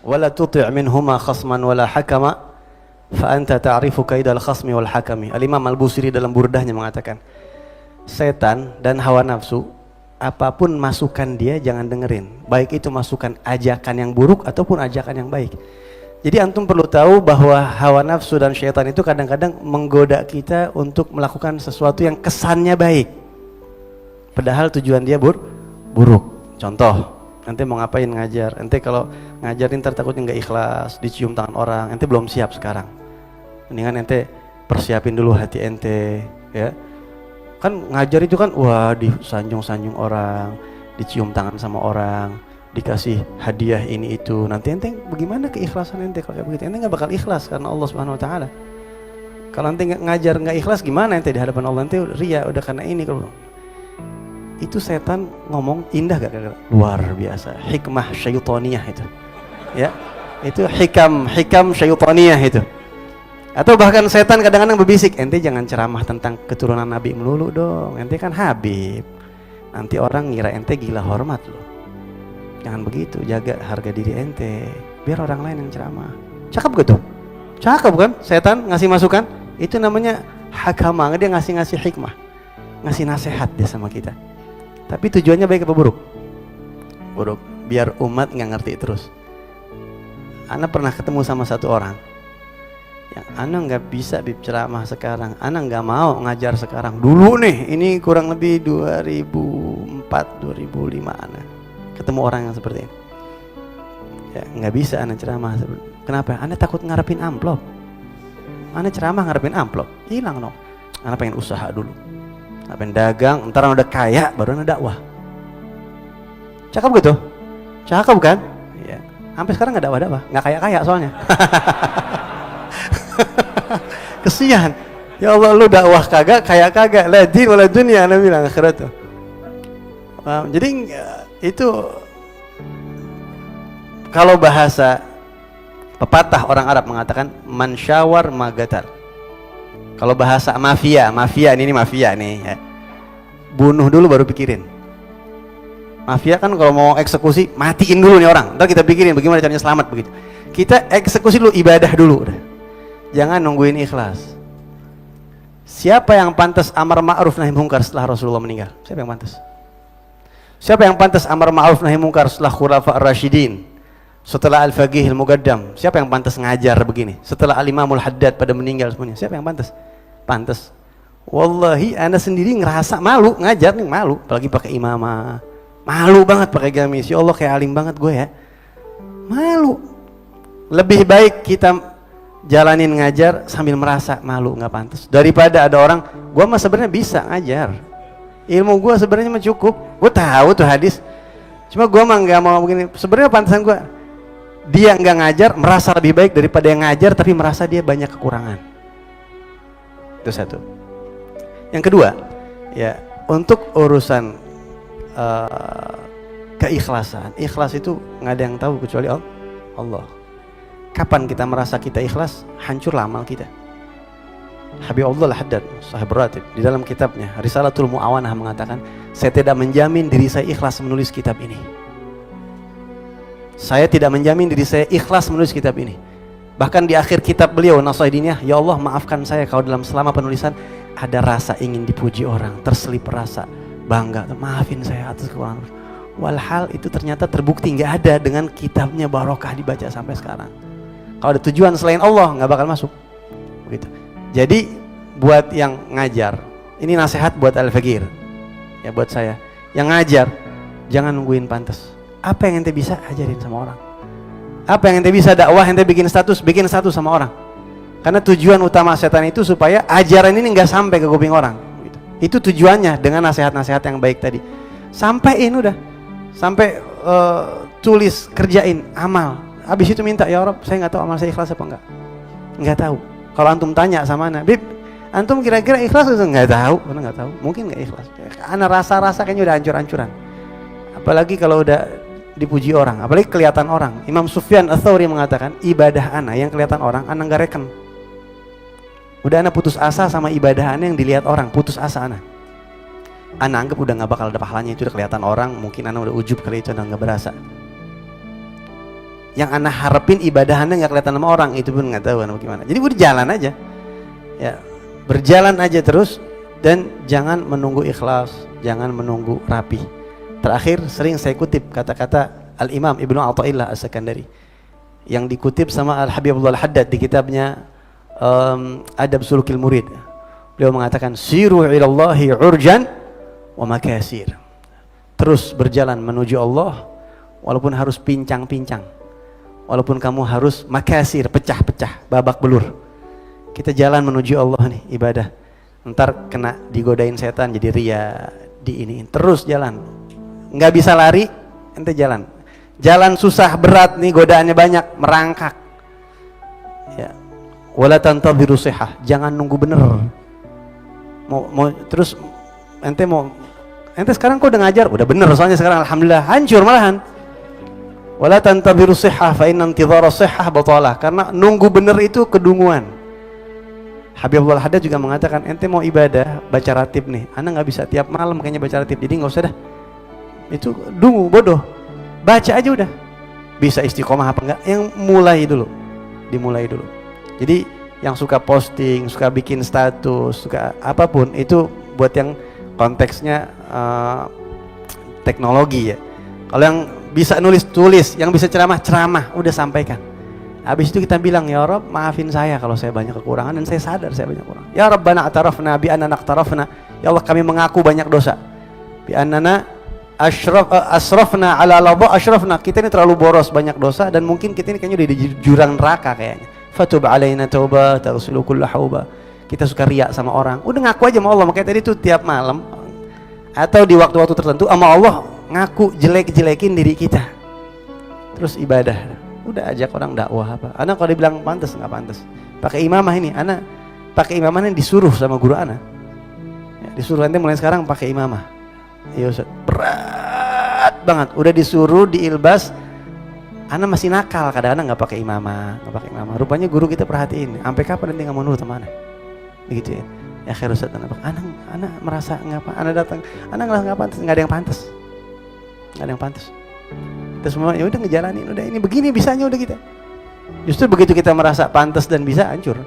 wala tuti' minhuma khasman wala hakama fa anta ta'rifu kaidal khasmi wal hakami. Al-Imam Al-Busiri dalam burdahnya mengatakan, setan dan hawa nafsu, apapun masukan dia jangan dengerin, baik itu masukan ajakan yang buruk ataupun ajakan yang baik. Jadi antum perlu tahu bahwa hawa nafsu dan syaitan itu kadang-kadang menggoda kita untuk melakukan sesuatu yang kesannya baik, padahal tujuan dia buruk. Contoh, ente mau ngapain ngajar, ente kalau ngajarin ntar takutnya nggak ikhlas, dicium tangan orang, ente belum siap sekarang. Mendingan ente persiapin dulu hati ente, ya. Kan ngajar itu kan, wah disanjung-sanjung orang, dicium tangan sama orang, dikasih hadiah ini itu. Nanti ente bagaimana keikhlasan ente kalau kayak begitu? Ente nggak bakal ikhlas karena Allah Subhanahu Wa Taala. Kalau ente ngajar nggak ikhlas, gimana ente di hadapan Allah? Ente ria udah karena ini kalau. Itu setan ngomong indah gak? Luar biasa, hikmah syaitaniyah itu, ya, itu hikam syaitaniyah itu. Atau bahkan setan kadang-kadang berbisik, ente jangan ceramah tentang keturunan Nabi melulu dong, ente kan Habib, nanti orang ngira ente gila hormat loh. Jangan begitu, jaga harga diri ente, biar orang lain yang ceramah. Cakep gitu, cakep kan? Setan ngasih masukan, itu namanya hakama, dia ngasih hikmah, ngasih nasihat dia sama kita. Tapi tujuannya baik apa buruk? Buruk, biar umat nggak ngerti terus. Ana pernah ketemu sama satu orang yang ana nggak bisa ceramah sekarang, ana nggak mau ngajar sekarang. Dulu nih, ini kurang lebih 2004-2005 ana ketemu orang yang seperti ini. Ya nggak bisa ana ceramah. Kenapa? Ana takut ngarepin amplop. Ana ceramah ngarepin amplop, hilang dong. Ana pengen usaha dulu. Pengen dagang, ntar udah kaya baru ada dakwah. Cakep gitu? Cakep kan? Ya. Sampai sekarang nggak dakwah, nggak kaya soalnya. Kesian. Ya Allah, lu dakwah kagak, kaya kagak. La din wala dunya, ana bilang akhirat tuh. Jadi itu kalau bahasa pepatah orang Arab mengatakan man syawar magatar. Kalau bahasa mafia ini mafia nih ya. Bunuh dulu baru pikirin. Mafia kan kalau mau eksekusi, matiin dulu nih orang. Ntar kita pikirin bagaimana caranya selamat begitu. Kita eksekusi dulu, ibadah dulu. Jangan nungguin ikhlas. Siapa yang pantas amar ma'ruf nahi munkar setelah Rasulullah meninggal? Siapa yang pantas? Siapa yang pantas amar ma'ruf nahi munkar setelah Khulafa ar-Rasyidin? Setelah Al-Faqih Al-Muqaddam? Siapa yang pantas ngajar begini? Setelah Al-Imamul Haddad pada meninggal semuanya, siapa yang pantas? Pantas. Wallahi ana sendiri ngerasa malu ngajar nih, malu, apalagi pakai imamah. Malu banget pakai gamis. Ya Allah, kayak alim banget gue ya. Malu. Lebih baik kita jalanin ngajar sambil merasa malu, nggak pantas, daripada ada orang, gue mah sebenarnya bisa ngajar, ilmu gue sebenarnya mah cukup, gue tahu tuh hadis, cuma gue mah nggak mau begini. Sebenarnya pantasan gue, dia nggak ngajar merasa lebih baik daripada yang ngajar tapi merasa dia banyak kekurangan. Itu satu. Yang kedua, ya, untuk urusan keikhlasan, ikhlas itu nggak ada yang tahu kecuali Allah. Kapan kita merasa kita ikhlas, hancur amal kita. Habib Abdullah Al-Haddad, sahib ratib, di dalam kitabnya Risalatul Mu'awanah mengatakan, saya tidak menjamin diri saya ikhlas menulis kitab ini. Saya tidak menjamin diri saya ikhlas menulis kitab ini. Bahkan di akhir kitab beliau, Nasihat Diniyah, ya Allah maafkan saya kalau dalam selama penulisan ada rasa ingin dipuji orang, terselip rasa bangga, maafin saya atas kekurangan. Walhal itu ternyata terbukti nggak ada dengan kitabnya barokah dibaca sampai sekarang. Kalau ada tujuan selain Allah nggak bakal masuk. Begitu. Jadi buat yang ngajar, ini nasihat buat Al-Faqir, ya buat saya, yang ngajar jangan nungguin pantas. Apa yang ente bisa ajarin sama orang. Apa yang ente bisa dakwah, ente bikin status sama orang. Karena tujuan utama setan itu supaya ajaran ini nggak sampai ke kuping orang. Gitu. Itu tujuannya dengan nasihat-nasihat yang baik tadi. Sampaiin udah, sampai tulis, kerjain, amal. Habis itu minta, ya Rabb, saya nggak tahu amal saya ikhlas apa enggak. Nggak tahu. Kalau antum tanya sama ana, Bib, antum kira-kira ikhlas atau nggak tahu? Karena nggak tahu, mungkin nggak ikhlas. Ana rasa-rasa kayaknya udah hancur-hancuran. Apalagi kalau udah dipuji orang, apalagi kelihatan orang. Imam Sufyan Ats-Tsauri mengatakan, ibadah ana yang kelihatan orang, ana nggak reken. Udah ana putus asa sama ibadah ana yang dilihat orang, putus asa ana. Ana anggap udah nggak bakal ada pahalanya, itu udah kelihatan orang, mungkin ana udah ujub kali itu, ana nggak berasa. yang ana harapin ibadahannya nggak kelihatan sama orang, itu pun nggak tahu gimana. Jadi udah jalan aja, ya berjalan aja terus, dan jangan menunggu ikhlas, jangan menunggu rapi. Terakhir sering saya kutip kata-kata Al-Imam Ibnu Athaillah As-Sakandari yang dikutip sama Al-Habibullah Al-Haddad di kitabnya Adab Sulukil Murid. Beliau mengatakan, siru ilallahi urjan wa makasir. Terus berjalan menuju Allah walaupun harus pincang-pincang, walaupun kamu harus makasir, pecah-pecah, babak belur. Kita jalan menuju Allah nih, ibadah. Ntar kena digodain setan jadi ria, diiniin. Terus jalan, nggak bisa lari, ente jalan. Jalan susah, berat nih, godaannya banyak, merangkak. Ya, wala tantadhiru shihah, jangan nunggu bener. Mau terus ente sekarang kok udah ngajar, udah bener soalnya sekarang alhamdulillah, hancur malahan. Wala tantadhiru shihah fa inna intidhara shihah batalah, karena nunggu bener itu kedunguan. Habibullah Haddad juga mengatakan, ente mau ibadah baca ratib nih, ana nggak bisa tiap malam kayaknya baca ratib, jadi nggak usah dah, itu dungu, bodoh, baca aja udah. Bisa istiqomah apa enggak, yang dimulai dulu. Jadi yang suka posting, suka bikin status, suka apapun, itu buat yang konteksnya teknologi ya. Kalau yang bisa tulis, yang bisa ceramah, udah sampaikan. Habis itu kita bilang, ya Rabb, maafin saya kalau saya banyak kekurangan, dan saya sadar saya banyak kekurangan. Ya Rabbana atarafna bi annana aqtarafna, ya Allah kami mengaku banyak dosa. Bi annana asrafna ala ladha asrafna, kita ini terlalu boros, banyak dosa, dan mungkin kita ini kayaknya udah di jurang neraka kayaknya. Fatub alaina tauba taghsilu kulla hauba. Kita suka riak sama orang, udah ngaku aja sama Allah. Makanya tadi tuh tiap malam atau di waktu-waktu tertentu sama Allah ngaku jelek-jelekin diri kita, terus ibadah. Udah ajak orang dakwah apa. Ana kalau dibilang pantas, nggak pantas. Pakai imamah ini, ana pakai imamah ini disuruh sama guru ana. Ya, disuruh nanti mulai sekarang pakai imamah. Iya Ustaz, berat banget. Udah disuruh diilbas, ana masih nakal. Kadang-kadang nggak pakai imamah. Rupanya guru kita perhatiin. Sampai kapan nanti nggak mau nurut sama ana? Begitu ya. Ya khair Ustaz, ana merasa ngapa? Ana datang, ana nggak pantas, nggak ada yang pantas. Kita semua ya udah ngejalanin, udah ini begini bisanya udah kita. Justru begitu kita merasa pantas dan bisa, hancur.